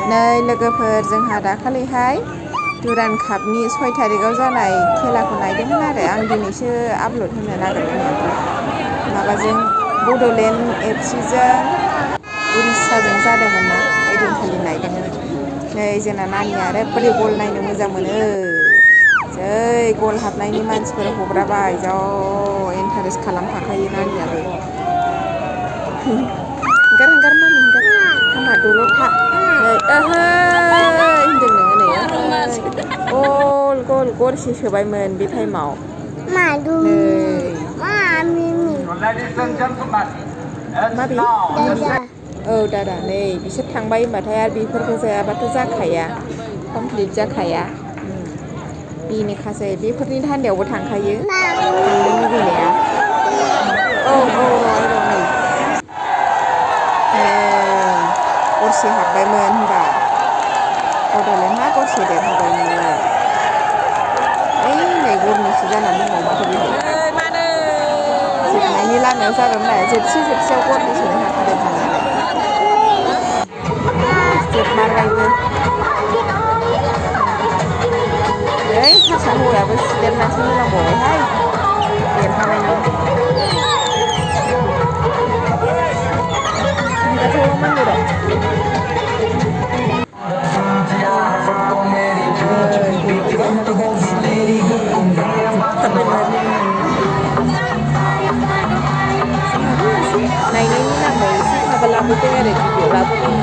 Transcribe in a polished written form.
नै लोगोफोर जोंहा दाखालिहाय दुरान कापनि 6 थारिखआव जानाय खेलाखौ नायदोंमोन आरो आं दिनैसो आपल'ड होनो नागिरदों माबाजों बड'लेण्ड एफसिजों उरिस्साजों जादोंमोन ना ओइदिनखालि नायदोंमोन नै जोंना नानिया ओरैबायदि बल नायनो मोजां मोनो जै गल हाबनायनि मानसिफोर हग्राबाय जा इन्टारेस्ट खालामफाखायो नानियाबो हांगार मामि हांगार हामा दलद था नै होनदों नोङो नै गल गरसे सोबायमोन बे टाइमाव नै माबि औ दादा नै बिसोर थांबाय होनबाथाय आरो बेफोरखौ जायाबाथ' जाखाया कमप्लिट जाखाया बेनिखासै बेफोरनि धान्दायावबो थांखायो थांनो लुबैनाया औ नै गरसे हाबबायमोन होनबा बड'लेण्डहा गरसे देरहाबायमोन ओइ नै गरनैसो जानानै दङ माथो बेहाय जोबनायनि लामायाव जागोन जोबसियाव गरनै सोनो हाखादों हानायालाय जोबमारबायबो ओइ हारसा हौवायाबो सिदेरनासो होलांबावबायहाय देरहाबायनो हिंगारथ'मोननो र' बयबो देरहालायगासिनो जोबथारबायमोन जोंहाबो एसे नायनायनि नामै एसे माबा लाबोदों आरो भिडिअ लाबोदों